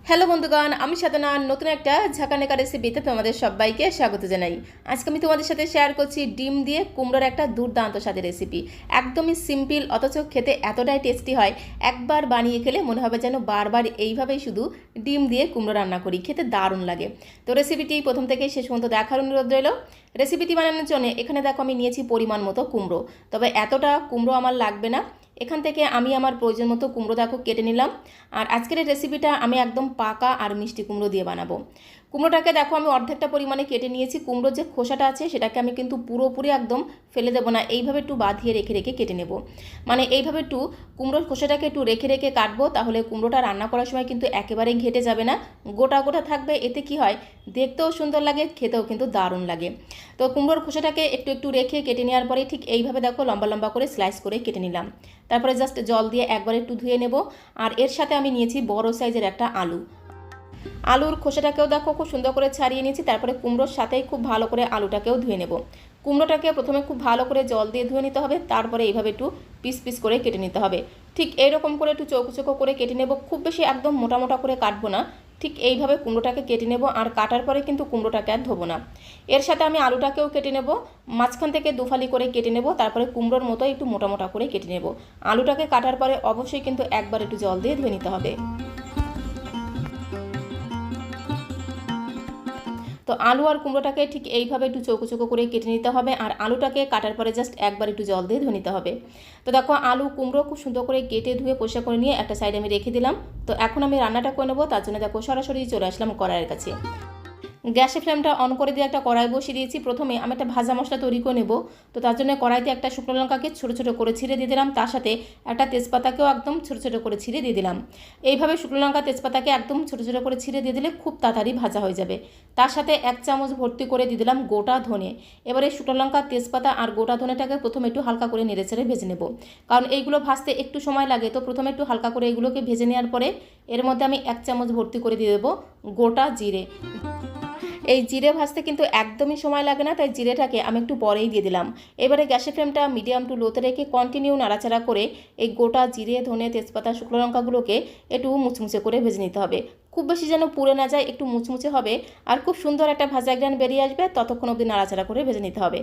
Hello বন্ধুগণ, আমি সাধনা নতুন একটা ঝাঁকানেকা রেসিপিতে তোমাদের সবাইকে স্বাগত জানাই। আজকে আমি তোমাদের সাথে শেয়ার করছি ডিম দিয়ে কুমড়োর একটা দুর্দান্ত স্বাদের রেসিপি। একদমই সিম্পল, অথচ খেতে এতটাই টেস্টি হয়, একবার বানিয়ে খেলে মনে হবে যেন বারবার এইভাবেই শুধু ডিম দিয়ে কুমড়ো রান্না করি, খেতে দারুণ লাগে। তো রেসিপিটি প্রথম থেকে শেষ পর্যন্ত দেখার অনুরোধ রইল। রেসিপিটি বানানোর জন্য এখানে দেখো আমি নিয়েছি পরিমাণ মতো কুমড়ো, তবে এতটা কুমড়ো আমার লাগবে না। এখান থেকে আমি আমার প্রয়োজন মতো কুমড়ো দেখো কেটে নিলাম। আর আজকের এই রেসিপিটা আমি একদম পাকা আর মিষ্টি কুমড়ো দিয়ে বানাবো। কুমড়োটাকে দেখো আমি অর্ধেকটা পরিমাণে কেটে নিয়েছি। কুমড়োর যে খোসাটা আছে সেটাকে আমি কিন্তু পুরোপুরি একদম ফেলে দেবো না, এইভাবে একটু বাঁধিয়ে রেখে রেখে কেটে নেব। মানে এইভাবে একটু কুমড়োর খোসাটাকে একটু রেখে রেখে কাটবো, তাহলে কুমড়োটা রান্না করার সময় কিন্তু একেবারেই ঘেটে যাবে না, গোটা গোটা থাকবে। এতে কি হয়, দেখতেও সুন্দর লাগে, খেতেও কিন্তু দারুণ লাগে। তো কুমড়োর খোসাটাকে একটু একটু রেখে কেটে নেওয়ার পরে ঠিক এইভাবে দেখো লম্বা লম্বা করে স্লাইস করে কেটে নিলাম। তারপরে জাস্ট জল দিয়ে একবার একটু ধুয়ে নেব। আর এর সাথে আমি নিয়েছি বড় সাইজের একটা আলুর খোসাটাকেও দেখো খুব সুন্দর করে ছাড়িয়ে নিয়েছি। তারপরে কুমড়োর সাথেই খুব ভালো করে আলুটাকেও ধুয়ে নেব। কুমড়োটাকে প্রথমে খুব ভালো করে জল দিয়ে ধুয়ে নিতে হবে, তারপরে এইভাবে একটু পিস পিস করে কেটে নিতে হবে। ঠিক এইরকম করে একটু চৌকো চৌকো করে কেটে নেব, খুব বেশি একদম মোটা মোটা করে কাটবো না। ঠিক এইভাবে কুমড়োটাকে কেটে নেব। আর কাটার পরে কিন্তু কুমড়োটাকে আর ধোবো না। এর সাথে আমি আলুটাকেও কেটে নেব, মাঝখান থেকে দুফালি করে কেটে নেব। তারপরে কুমড়োর মতো একটু মোটা মোটা করে কেটে নেব। আলুটাকে কাটার পরে অবশ্যই কিন্তু একবার একটু জল দিয়ে ধুয়ে নিতে হবে। তো আলু আর কুমড়োটাকে ঠিক এইভাবে একটু চৌকো চৌকো করে কেটে নিতে হবে। আর আলুটাকে কাটার পরে জাস্ট একবার একটু জল দিয়ে ধুয়ে নিতে হবে। তো দেখো আলু কুমড়ো খুব সুন্দর করে কেটে ধুয়ে পরিষ্কার করে নিয়ে একটা সাইডে আমি রেখে দিলাম। তো এখন আমি রান্নাটা করে নেবো, তার জন্য দেখো সরাসরি চলে আসলাম কড়াইয়ের কাছে। গ্যাসের ফ্লেমটা অন করে দিয়ে একটা কড়াই বসিয়ে দিয়েছি। প্রথমে আমি একটা ভাজা মশলা তৈরি করে নেব। তো তার জন্য কড়াইতে একটা শুকনো লঙ্কাকে ছোটো ছোটো করে ছিঁড়ে দিয়ে দিলাম, তার সাথে একটা তেজপাতাকেও একদম ছোটো ছোটো করে ছিঁড়ে দিয়ে দিলাম। এইভাবে শুকনো লঙ্কা তেজপাতাকে একদম ছোটো ছোটো করে ছিঁড়ে দিয়ে দিলে খুব তাড়াতাড়ি ভাজা হয়ে যাবে। তার সাথে 1 চামচ ভর্তি করে দিয়ে দিলাম গোটা ধনে। এবারে শুকনো লঙ্কা তেজপাতা আর গোটা ধনেটাকে প্রথমে একটু হালকা করে নেড়ে চেড়ে ভেজে নেব, কারণ এইগুলো ভাজতে একটু সময় লাগে। তো প্রথমে একটু হালকা করে এগুলোকে ভেজে নেওয়ার পরে এর মধ্যে আমি 1 চামচ ভর্তি করে দিয়ে দেবো গোটা জিরে। এই জিরে ভাজতে কিন্তু একদমই সময় লাগে না, তাই জিরেটাকে আমি একটু পরেই দিয়ে দিলাম। এবারে গ্যাসের ফ্লেমটা মিডিয়াম টু লোতে রেখে কন্টিনিউ নাড়াচাড়া করে এই গোটা জিরে ধনে তেজপাতা শুকনো লঙ্কাগুলোকে একটু মুচমুচে করে ভেজে নিতে হবে। খুব বেশি যেন পুড়ে না যায়, একটু মুচমুচে হবে আর খুব সুন্দর একটা ভাজা গ্রান বেরিয়ে আসবে, ততক্ষণ অবধি নাড়াচাড়া করে ভেজে নিতে হবে।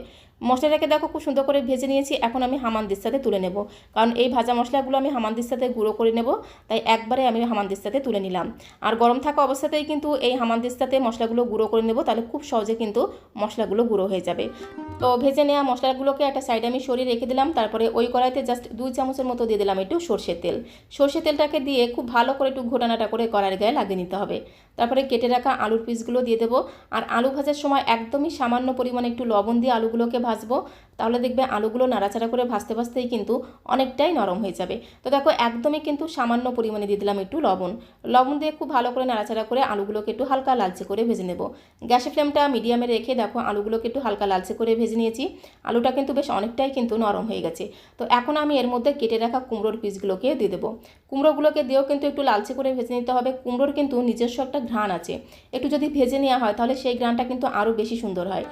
মশলাটাকে দেখো খুব সুন্দর করে ভেজে নিয়েছি। এখন আমি হামানদিস্তাতে তুলে নেব, কারণ এই ভাজা মশলাগুলো আমি হামানদিস্তাতে গুঁড়ো করে নেব, তাই একবারে আমি হামানদিস্তাতে তুলে নিলাম। আর গরম থাকা অবস্থাতেই কিন্তু এই হামানদিস্তাতে মশলাগুলো গুঁড়ো করে নেব, তাহলে খুব সহজে কিন্তু মশলাগুলো গুঁড়ো হয়ে যাবে। তো ভেজে নেওয়া মশলাগুলোকে একটা সাইডে আমি সরিয়ে রেখে দিলাম। তারপরে ওই কড়াইতে জাস্ট 2 চামচের মতো দিয়ে দিলাম একটু সর্ষের তেল। সর্ষের তেলটাকে দিয়ে খুব ভালো করে একটু ঘোটানাটা করে কড়াইয়ের গায়ে লাগিয়ে নিতে হবে। তারপরে কেটে রাখা আলুর পিসগুলো দিয়ে দেবো। আর আলু ভাজার সময় একদমই সামান্য পরিমাণে একটু লবণ দিয়ে আলুগুলোকে ভাজবো, তাহলে দেখবে আলুগুলো নাড়াচাড়া করে ভাজতে ভাজতেই কিন্তু অনেকটাই নরম হয়ে যাবে। তো দেখো একদমই কিন্তু সামান্য পরিমাণে দিয়ে দিলাম একটু লবণ দিয়ে খুব ভালো করে নাড়াচাড়া করে আলুগুলোকে একটু হালকা লালচে করে ভেজে নেব। গ্যাসের ফ্লেমটা মিডিয়ামে রেখে দেখো আলুগুলোকে একটু হালকা লালচে করে ভেজে নিয়েছি। আলুটা কিন্তু বেশ অনেকটাই কিন্তু নরম হয়ে গেছে। তো এখন আমি এর মধ্যে কেটে রাখা কুমড়োর পিসগুলোকে দিয়ে দেবো। কুমড়োগুলোকে দিয়েও কিন্তু একটু লালচে করে ভেজে নিতে হবে। কুমড়োর কিন্তু নিজস্ব একটা ঘ্রাণ আছে, একটু যদি ভেজে নেওয়া হয় তাহলে সেই ঘ্রাণটা কিন্তু আরও বেশি সুন্দর হয়।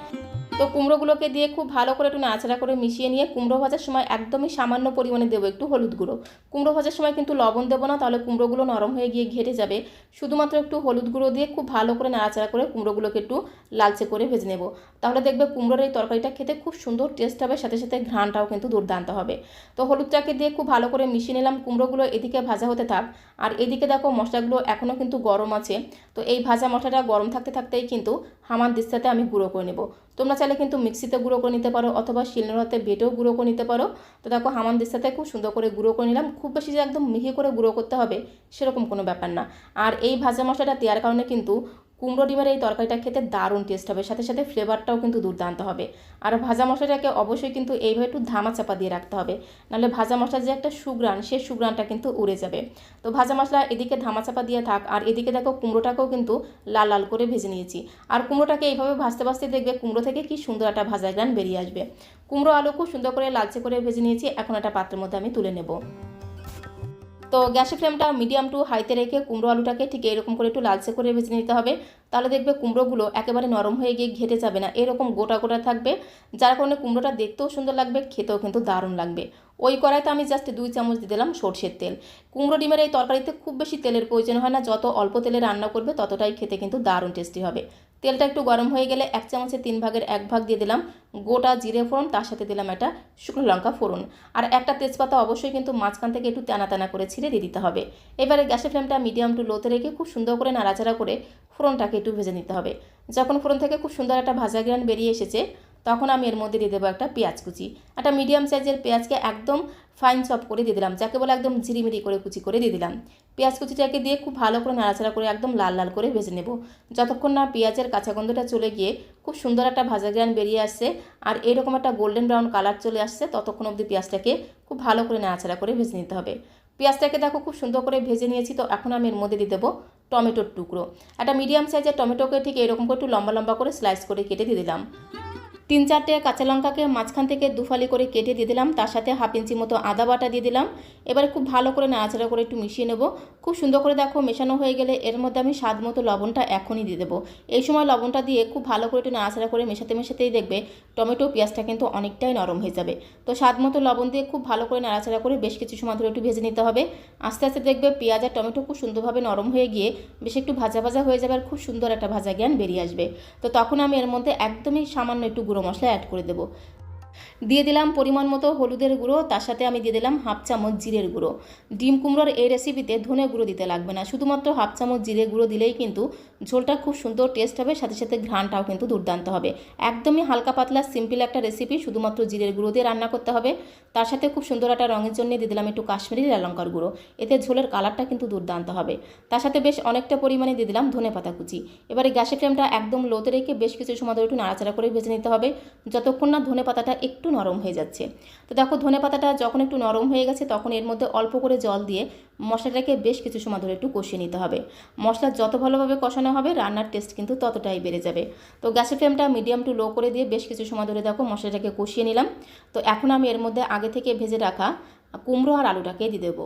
তো কুমড়োগুলোকে দিয়ে খুব ভালো করে একটু নাড়াচাড়া করে মিশিয়ে নিয়ে কুমড়ো ভাজার সময় একদমই সামান্য পরিমাণে দেবো একটু হলুদ গুঁড়ো। কুমড়ো ভাজার সময় কিন্তু লবণ দেবো না, তাহলে কুমড়োগুলো নরম হয়ে গিয়ে ঘেটে যাবে। শুধুমাত্র একটু হলুদ গুঁড়ো দিয়ে খুব ভালো করে নাড়াচাড়া করে কুমড়োগুলোকে একটু লালচে করে ভেজে নেব, তাহলে দেখবে কুমড়োর এই তরকারিটা খেতে খুব সুন্দর টেস্ট হবে, সাথে সাথে ঘ্রাণটাও কিন্তু দুর্দান্ত হবে। তো হলুদটাকে দিয়ে খুব ভালো করে মিশিয়ে নিলাম। কুমড়োগুলো এদিকে ভাজা হতে থাক, আর এদিকে দেখো মশলাগুলো এখনও কিন্তু গরম আছে। তো এই ভাজা মশলাটা গরম থাকতে থাকতেই কিন্তু হামানদিস্তাতে আমি গুঁড়ো করে নেব। তোমরা চাইলে কিন্তু মিক্সিতে গুঁড়ো করে নিতে পারো, অথবা শিলনোড়াতে বেটেও গুঁড়ো করে নিতে পারো। তো দেখো হামানদিস্তাতে খুব সুন্দর করে গুঁড়ো করে নিলাম। খুব বেশি যে একদম মিহি করে গুঁড়ো করতে হবে সেরকম কোনো ব্যাপার না। আর এই ভাজা মশলাটা দেওয়ার কারণে কিন্তু কুমড়ো ডিমের এই তরকারিটা খেতে দারুণ টেস্ট হবে, সাথে সাথে ফ্লেভারটাও কিন্তু দুর্দান্ত হবে। আর ভাজা মশলাটাকে অবশ্যই কিন্তু এইভাবে একটু ধামা চাপা দিয়ে রাখতে হবে, নাহলে ভাজা মশলার যে একটা সুঘ্রাণ, সেই সুঘ্রাণটা কিন্তু উড়ে যাবে। তো ভাজা মশলা এদিকে ধামা চাপা দিয়ে থাক, আর এদিকে দেখো কুমড়োটাকেও কিন্তু লাল লাল করে ভেজে নিয়েছি। আর কুমড়োটাকে এইভাবে ভাজতে ভাজতে দেখবে কুমড়ো থেকে কি সুন্দর একটা ভাজা গ্রান বেরিয়ে আসবে। কুমড়ো আলু খুব সুন্দর করে লালচে করে ভেজে নিয়েছি। এখন একটা পাত্রের মধ্যে আমি তুলে নেব। তো গ্যাসের ফ্লেমটা মিডিয়াম টু হাইতে রেখে কুমড়ো আলুটাকে ঠিক এরকম করে একটু লালচে করে ভেজে নিতে হবে, তাহলে দেখবে কুমড়োগুলো একেবারে নরম হয়ে গিয়ে ঘেটে যাবে না, এরকম গোটা গোটা থাকবে, যার কারণে কুমড়োটা দেখতেও সুন্দর লাগবে, খেতেও কিন্তু দারুণ লাগবে। ওই কড়াইতে আমি জাস্ট 2 চামচ দিয়ে দিলাম সরষের তেল। কুমড়ো ডিমের এই তরকারিতে খুব বেশি তেলের প্রয়োজন হয় না, যত অল্প তেলে রান্না করবে ততটাই খেতে কিন্তু দারুণ টেস্টি হবে। তেলটা একটু গরম হয়ে গেলে 1 চামচের 3 ভাগের 1 ভাগ দিয়ে দিলাম গোটা জিরে ফোড়ন, তার সাথে দিলাম একটা শুকনো লঙ্কা ফোড়ন, আর একটা তেজপাতা অবশ্যই কিন্তু মাঝখান থেকে একটু টানা টানা করে ছিঁড়ে দিয়ে দিতে হবে। এবারে গ্যাসের ফ্লেমটা মিডিয়াম টু লোতে রেখে খুব সুন্দর করে নাড়াচাড়া করে ফোড়নটাকে একটু ভেজে নিতে হবে। যখন ফোড়ন থেকে খুব সুন্দর একটা ভাজা গ্রান বেরিয়ে এসেছে তখন আমি এর মধ্যে দিয়ে দেবো একটা পেঁয়াজ কুচি। একটা মিডিয়াম সাইজের পেঁয়াজকে একদম ফাইন চপ করে দিয়ে দিলাম, যাকে বলে একদম ঝিরিমিরি করে কুচি করে দিয়ে দিলাম। পেঁয়াজ কুচিটাকে দিয়ে খুব ভালো করে নাড়াচাড়া করে একদম লাল লাল করে ভেজে নেব, যতক্ষণ না পেঁয়াজের কাঁচা গন্ধটা চলে গিয়ে খুব সুন্দর একটা ভাজা গ্রান বেরিয়ে আসছে আর এরকম একটা গোল্ডেন ব্রাউন কালার চলে আসছে, ততক্ষণ অবধি পেঁয়াজটাকে খুব ভালো করে নাড়াচাড়া করে ভেজে নিতে হবে। পেঁয়াজটাকে দেখো খুব সুন্দর করে ভেজে নিয়েছি, তো এখন আমি এর মধ্যে দিয়ে দেবো টমেটোর টুকরো। একটা মিডিয়াম সাইজের টমেটোকে ঠিক এরকম করে একটু লম্বা লম্বা করে স্লাইস করে কেটে দিয়ে দিলাম। 3-4টে কাঁচা লঙ্কাকে মাঝখান থেকে দুফালি করে কেটে দিয়ে দিলাম, তার সাথে হাফ ইঞ্চি মতো আদা বাটা দিয়ে দিলাম। এবারে খুব ভালো করে নাড়াচাড়া করে একটু মিশিয়ে নেব। খুব সুন্দর করে দেখো মেশানো হয়ে গেলে এর মধ্যে আমি স্বাদ মতো লবণটা এখনই দিয়ে দেবো। এই সময় লবণটা দিয়ে খুব ভালো করে একটু নাড়াচাড়া করে মেশাতেই দেখবে টমেটো পেঁয়াজটা কিন্তু অনেকটাই নরম হয়ে যাবে। তো স্বাদ মতো লবণ দিয়ে খুব ভালো করে নাড়াচাড়া করে বেশ কিছু সময় ধরে একটু ভেজে নিতে হবে। আস্তে আস্তে দেখবে পেঁয়াজ আর টমেটো খুব সুন্দরভাবে নরম হয়ে গিয়ে বেশ একটু ভাজা ভাজা হয়ে যাবে আর খুব সুন্দর একটা ভাজা জ্ঞান বেরিয়ে আসবে। তো তখন আমি এর মধ্যে একদমই সামান্য একটু গুঁড়ো মশলা অ্যাড করে দেবো। দিয়ে দিলাম পরিমাণ মতো হলুদের গুঁড়ো, তার সাথে আমি দিয়ে দিলাম হাফ চামচ জিরের গুঁড়ো। ডিম কুমড়োর এই রেসিপিতে ধনে গুঁড়ো দিতে লাগবে না, শুধুমাত্র হাফ চামচ জিরে গুঁড়ো দিলেই কিন্তু ঝোলটা খুব সুন্দর টেস্ট হবে, সাথে সাথে ঘ্রাণটাও কিন্তু দুর্দান্ত হবে। একদমই হালকা পাতলা সিম্পল একটা রেসিপি, শুধুমাত্র জিরের গুঁড়ো দিয়ে রান্না করতে হবে। তার সাথে খুব সুন্দর একটা রঙের জন্য দিয়ে দিলাম একটু কাশ্মীরি লাল লঙ্কার গুঁড়ো, এতে ঝোলের কালারটা কিন্তু দুর্দান্ত হবে। তার সাথে বেশ অনেকটা পরিমাণে দিয়ে দিলাম ধনে পাতা কুচি। এবারে গ্যাসের ফ্লেমটা একদম লোতে রেখে বেশ কিছু সময় ধরে একটু নাড়াচাড়া করে ভেজে নিতে হবে, যতক্ষণ না ধনে পাতাটা একটু নরম হয়ে যাচ্ছে। তো দেখো ধনে পাতাটা যখন একটু নরম হয়ে গেছে তখন এর মধ্যে অল্প করে জল দিয়ে মশলাটাকে বেশ কিছু সময় ধরে একটু কষিয়ে নিতে হবে। মশলা যত ভালোভাবে কষানো হবে রান্নার টেস্ট কিন্তু ততটাই বেড়ে যাবে। তো গ্যাসের ফ্লেমটা মিডিয়াম টু লো করে দিয়ে বেশ কিছু সময় ধরে দেখো মশলাটাকে কষিয়ে নিলাম। তো এখন আমি এর মধ্যে আগে থেকে ভেজে রাখা কুমড়ো আর আলুটাকে দিয়ে দেবো।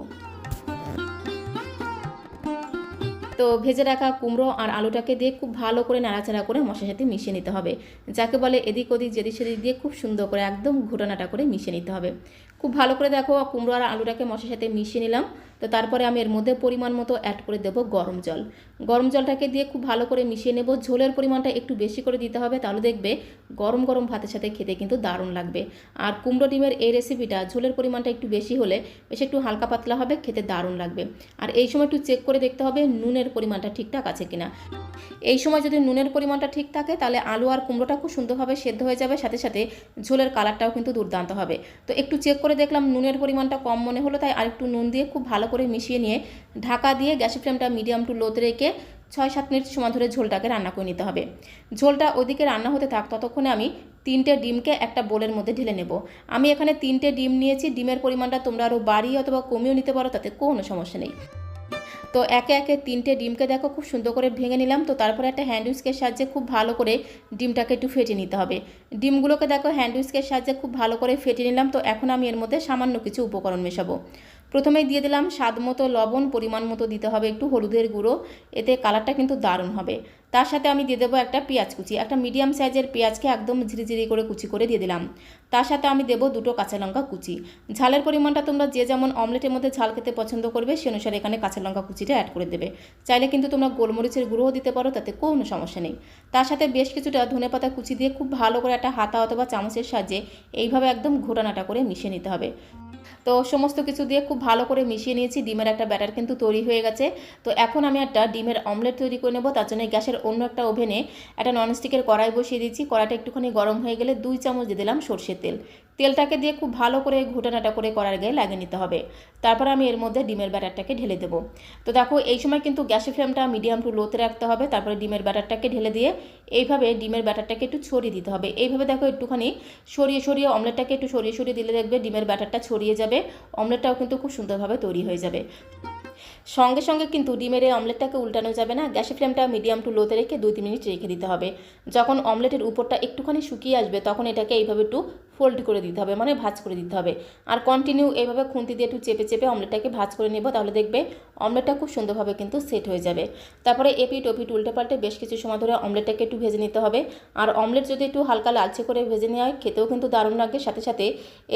তো ভেজে রাখা কুমড়ো আর আলুটাকে দিয়ে খুব ভালো করে নাড়াচাড়া করে মশলার সাথে মিশিয়ে নিতে হবে, যাকে বলে এদিক ওদিক যেদিক সেদিক দিয়ে খুব সুন্দর করে একদম ঘোটানাটা করে মিশিয়ে নিতে হবে। খুব ভালো করে দেখো কুমড়ো আর আলুটাকে মশলার সাথে মিশিয়ে নিলাম। তো তারপরে আমি এর মধ্যে পরিমাণ মতো অ্যাড করে দেবো গরম জল। গরম জলটাকে দিয়ে খুব ভালো করে মিশিয়ে নেব। ঝোলের পরিমাণটা একটু বেশি করে দিতে হবে, তাহলে দেখবে গরম গরম ভাতের সাথে খেতে কিন্তু দারুণ লাগবে। আর কুমড়ো ডিমের এই রেসিপিটা ঝোলের পরিমাণটা একটু বেশি হলে বেশ একটু হালকা পাতলা হবে, খেতে দারুণ লাগবে। আর এই সময় একটু চেক করে দেখতে হবে নুনের পরিমাণটা ঠিকঠাক আছে কিনা। এই সময় যদি নুনের পরিমাণটা ঠিক থাকে তাহলে আলু আর কুমড়োটা খুব সুন্দরভাবে সেদ্ধ হয়ে যাবে, সাথে সাথে ঝোলের কালারটাও কিন্তু দুর্দান্ত হবে। তো একটু চেক করে দেখলাম নুনের পরিমাণটা কম মনে হলো, তাই আরেকটু নুন দিয়ে খুব ভালো করে মিশিয়ে নিয়ে ঢাকা দিয়ে গ্যাসের ফ্লেমটা মিডিয়াম টু লোতে রেখে 6-7 মিনিট সময় ধরে ঝোলটাকে রান্না করে নিতে হবে। ঝোলটা ওইদিকে রান্না হতে থাক ততক্ষণে আমি 3টে ডিমকে একটা বোলের মধ্যে ঢেলে নেব। আমি এখানে 3টে ডিম নিয়েছি, ডিমের পরিমাণটা তোমরা আরও বাড়িয়ে অথবা কমিয়েও নিতে পারো, তাতে কোনো সমস্যা নেই। তো একে একে 3টে ডিমকে দেখো খুব সুন্দর করে ভেঙে নিলাম। তো তারপরে একটা হ্যান্ড উইস্কের সাহায্যে খুব ভালো করে ডিমটাকে একটু ফেটে নিতে হবে। ডিমগুলোকে দেখো হ্যান্ড উইস্কের সাহায্যে খুব ভালো করে ফেটে নিলাম। তো এখন আমি এর মধ্যে সামান্য কিছু উপকরণ মেশাবো। প্রথমেই দিয়ে দিলাম স্বাদ মতো লবণ, পরিমাণ মতো দিতে হবে একটু হলুদের গুঁড়ো, এতে কালারটা কিন্তু দারুণ হবে। তার সাথে আমি দিয়ে দেবো একটা পেঁয়াজ কুচি, একটা মিডিয়াম সাইজের পেঁয়াজকে একদম ঝিরিঝিরি করে কুচি করে দিয়ে দিলাম। তার সাথে আমি দেবো 2টো কাঁচা লঙ্কা কুচি। ঝালের পরিমাণটা তোমরা যে যেমন অমলেটের মধ্যে ঝাল খেতে পছন্দ করবে সে অনুসারে এখানে কাঁচা লঙ্কা কুচিটা অ্যাড করে দেবে। চাইলে কিন্তু তোমরা গোলমরিচের গুঁড়োও দিতে পারো, তাতে কোনো সমস্যা নেই। তার সাথে বেশ কিছুটা ধনেপাতা কুচি দিয়ে খুব ভালো করে একটা হাতা অথবা চামচের সাহায্যে এইভাবে একদম ঘোটানাটা করে মিশিয়ে নিতে হবে। তো সমস্ত কিছু দিয়ে খুব ভালো করে মিশিয়ে নিয়েছি। ডিমের একটা ব্যাটার কিন্তু তৈরি হয়ে গেছে। তো এখন আমি একটা ডিমের অমলেট তৈরি করে নেব। তার জন্য গ্যাসের অন্য একটা ওভেনে একটা ননস্টিকের কড়াই বসিয়ে দিচ্ছি। কড়াইটা একটুখানি গরম হয়ে গেলে 2 চামচ দিয়ে দিলাম সরষের তেল। তেলটাকে দিয়ে খুব ভালো করে ঘোটানাটা করে কড়াইয়ের গায়ে লাগিয়ে নিতে হবে। তারপর আমি এর মধ্যে ডিমের ব্যাটারটাকে ঢেলে দেবো। তো দেখো এই সময় কিন্তু গ্যাসের ফ্লেমটা মিডিয়াম টু লোতে রাখতে হবে। তারপরে ডিমের ব্যাটারটাকে ঢেলে দিয়ে এইভাবে ডিমের ব্যাটারটাকে একটু ছড়িয়ে দিতে হবে। এইভাবে দেখো একটুখানি সরিয়ে অমলেটটাকে একটু সরিয়ে দিলে দেখবে ডিমের ব্যাটারটা ছড়িয়ে যাবে, অমলেটটাও কিন্তু খুব সুন্দরভাবে তৈরি হয়ে যাবে। সঙ্গে সঙ্গে কিন্তু ডিমের এই অমলেটটাকে উল্টানো যাবে না, গ্যাসের ফ্লেমটা মিডিয়াম টু লোতে রেখে 2-3 মিনিট রেখে দিতে হবে। যখন অমলেটের উপরটা একটুখানি শুকিয়ে আসবে তখন এটাকে এইভাবে একটু ফোল্ড করে দিতে হবে, মানে ভাঁজ করে দিতে হবে। আর কন্টিনিউ এইভাবে খুন্তি দিয়ে একটু চেপে চেপে অমলেটটাকে ভাঁজ করে নেব, তাহলে দেখবে অমলেটটা খুব সুন্দরভাবে কিন্তু সেট হয়ে যাবে। তারপরে এপিট ওপিট উল্টে পাল্টে বেশ কিছু সময় ধরে অমলেটটাকে একটু ভেজে নিতে হবে। আর অমলেট যদি একটু হালকা লালচে করে ভেজে নেওয়া হয় খেতেও কিন্তু দারুণ লাগে, সাথে সাথে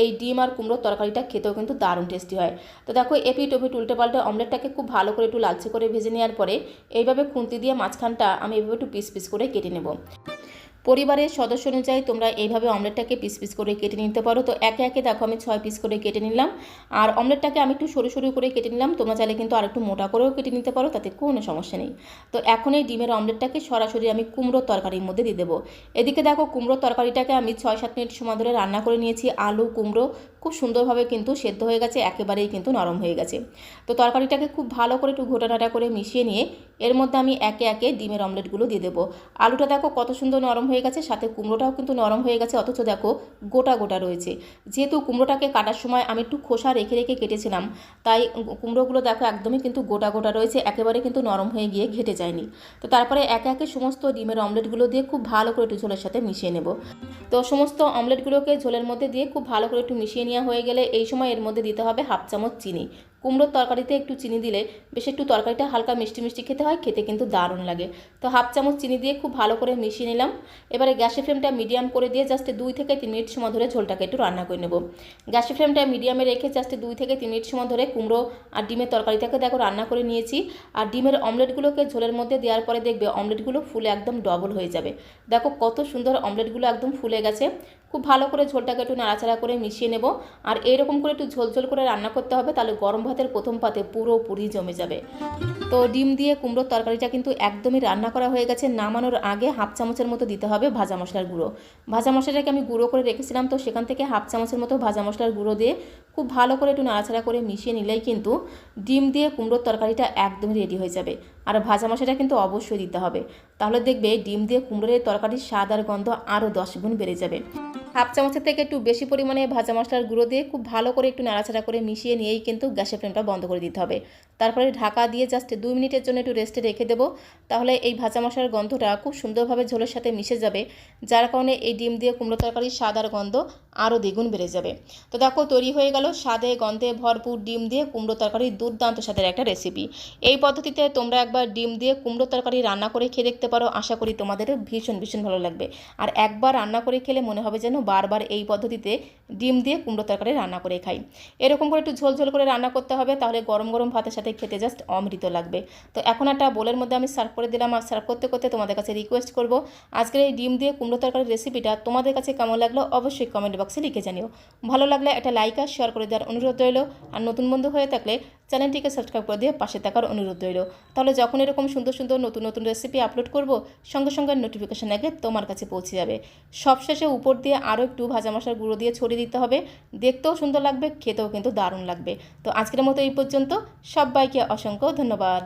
এই ডিম আর কুমড়োর তরকারিটা খেতেও কিন্তু দারুণ টেস্টি হয়। তো দেখো এপিট ওপিট উল্টে পাল্টে অমলেটটাকে খুব ভালো করে একটু লালচে করে ভেজে নেওয়ার পরে এইভাবে খুন্তি দিয়ে মাঝখানটা আমি এইভাবে একটু পিস পিস করে কেটে নেব। পরিবারের সদস্য অনুযায়ী তোমরা এইভাবে অমলেটটাকে পিস পিস করে কেটে নিতে পারো। তো একে একে দেখো আমি 6 পিস করে কেটে নিলাম। আর অমলেটটাকে আমি একটু সরু সরু করে কেটে নিলাম, তোমরা চাইলে কিন্তু আর একটু মোটা করেও কেটে নিতে পারো, তাতে কোনো সমস্যা নেই। তো এখন এই ডিমের অমলেটটাকে সরাসরি আমি কুমড়োর তরকারির মধ্যে দিয়ে দেবো। এদিকে দেখো কুমড়োর তরকারিটাকে আমি 6-7 মিনিট সময় ধরে রান্না করে নিয়েছি। আলু কুমড়ো খুব সুন্দরভাবে কিন্তু সেদ্ধ হয়ে গেছে, একেবারেই কিন্তু নরম হয়ে গেছে। তো তরকারিটাকে খুব ভালো করে একটু ঘোটানাটা করে মিশিয়ে নিয়ে এর মধ্যে আমি একে একে ডিমের অমলেটগুলো দিয়ে দেবো। আলুটা দেখো কত সুন্দর নরম হয়ে গেছে, সাথে কুমড়োটাও কিন্তু নরম হয়ে গেছে, অথচ দেখো গোটা গোটা রয়েছে। যেহেতু কুমড়োটাকে কাটার সময় আমি একটু খোসা রেখে রেখে কেটেছিলাম, তাই কুমড়োগুলো দেখো একদমই কিন্তু গোটা গোটা রয়েছে, একেবারে কিন্তু নরম হয়ে গিয়ে ঘেটে যায়নি। তো তারপরে একে একে সমস্ত ডিমের অমলেটগুলো দিয়ে খুব ভালো করে একটু ঝোলের সাথে মিশিয়ে নেব। তো সমস্ত অমলেটগুলোকে ঝোলের মধ্যে দিয়ে খুব ভালো করে একটু মিশিয়ে নেওয়া হয়ে গেলে এই সময় এর মধ্যে দিতে হবে 1/2 চামচ চিনি। কুমড়োর তরকারিতে একটু চিনি দিলে বেশ একটু তরকারিটা হালকা মিষ্টি মিষ্টি খেতে হয়, খেতে কিন্তু দারুণ লাগে। তো 1/2 চামচ চিনি দিয়ে খুব ভালো করে মিশিয়ে নিলাম। এবারে গ্যাসের ফ্লেমটা মিডিয়াম করে দিয়ে জাস্ট 2 থেকে 3 মিনিট সময় ধরে ঝোলটাকে একটু রান্না করে নেব। গ্যাসের ফ্লেমটা মিডিয়ামে রেখে জাস্ট 2 থেকে 3 মিনিট সময় ধরে কুমড়ো আর ডিমের তরকারিটাকে দেখো রান্না করে নিয়েছি। আর ডিমের অমলেটগুলোকে ঝোলের মধ্যে দেওয়ার পরে দেখবে অমলেটগুলো ফুলে একদম ডবল হয়ে যাবে। দেখো কত সুন্দর অমলেটগুলো একদম ফুলে গেছে। খুব ভালো করে ঝোলটাকে একটু নাড়াচাড়া করে মিশিয়ে নেব। আর এইরকম করে একটু ঝোল ঝোল করে রান্না করতে হবে, তাহলে গরম ভাতের প্রথম পাতে পুরোপুরি জমে যাবে। তো ডিম দিয়ে কুমড়োর তরকারিটা কিন্তু একদমই রান্না করা হয়ে গেছে। নামানোর আগে 1/2 চামচের মতো দিতে হবে ভাজা মশলার গুঁড়ো। ভাজা মশলাটাকে আমি গুঁড়ো করে রেখেছিলাম, তো সেখান থেকে 1/2 চামচের মতো ভাজা মশলার গুঁড়ো দিয়ে খুব ভালো করে একটু নাড়াচাড়া করে মিশিয়ে নিলেই কিন্তু ডিম দিয়ে কুমড়োর তরকারিটা একদমই রেডি হয়ে যাবে। আর ভাজা মশলাটা কিন্তু অবশ্যই দিতে হবে, তাহলে দেখবে ডিম দিয়ে কুমড়োর তরকারির স্বাদ আর গন্ধ আরও 10 গুণ বেড়ে যাবে। 1/2 চামচের থেকে একটু বেশি পরিমাণে ভাজা মশলার গুঁড়ো দিয়ে খুব ভালো করে একটু নাড়াচাড়া করে মিশিয়ে নিয়েই কিন্তু গ্যাসের ফ্লেমটা বন্ধ করে দিতে হবে। তারপরে ঢাকা দিয়ে জাস্ট 2 মিনিটের জন্য একটু রেস্টে রেখে দেবো, তাহলে এই ভাজা মশলার গন্ধটা খুব সুন্দরভাবে ঝোলের সাথে মিশে যাবে, যার কারণে এই ডিম দিয়ে কুমড়ো তরকারির স্বাদ আর গন্ধ আরও দ্বিগুণ বেড়ে যাবে। তো দেখো তৈরি হয়ে গেল স্বাদে গন্ধে ভরপুর ডিম দিয়ে কুমড়ো তরকারির দুর্দান্ত স্বাদের একটা রেসিপি। এই পদ্ধতিতে তোমরা একবার ডিম দিয়ে কুমড়ো তরকারি রান্না করে খেয়ে দেখতে পারো, আশা করি তোমাদের ভীষণ ভীষণ ভালো লাগবে। আর একবার রান্না করে খেলে মনে হবে যেন বারবার এই পদ্ধতিতে ডিম দিয়ে কুমড়ো তরকারি রান্না করে খাই। এরকম করে একটু ঝোল ঝোল করে রান্না করতে হবে, তাহলে গরম গরম ভাতের সাথে খেতে জাস্ট অমৃত লাগবে। তো এখন একটা বোলের মধ্যে আমি সার্ভ করে দিলাম। আর সার্ভ করতে করতে তোমাদের কাছে রিকোয়েস্ট করব, আজকের এই ডিম দিয়ে কুমড়ো তরকারির রেসিপিটা তোমাদের কাছে কেমন লাগলো অবশ্যই কমেন্ট বক্সে লিখে জানিও। ভালো লাগলে একটা লাইক আর শেয়ার করে দেওয়ার অনুরোধ রইল। আর নতুন বন্ধু হয়ে থাকলে চ্যানেলটিকে সাবস্ক্রাইব করে দিয়ে পাশে থাকার অনুরোধ রইল। তাহলে যখন এরকম সুন্দর সুন্দর নতুন নতুন রেসিপি আপলোড করব, সঙ্গে সঙ্গে নোটিফিকেশান আগে তোমার কাছে পৌঁছে যাবে। সবশেষে উপর দিয়ে আরও একটু ভাজা মশলার গুঁড়ো দিয়ে ছড়িয়ে দিতে হবে, দেখতেও সুন্দর লাগবে, খেতেও কিন্তু দারুণ লাগবে। তো আজকের মতো এই পর্যন্ত, সবাইকে অসংখ্য ধন্যবাদ।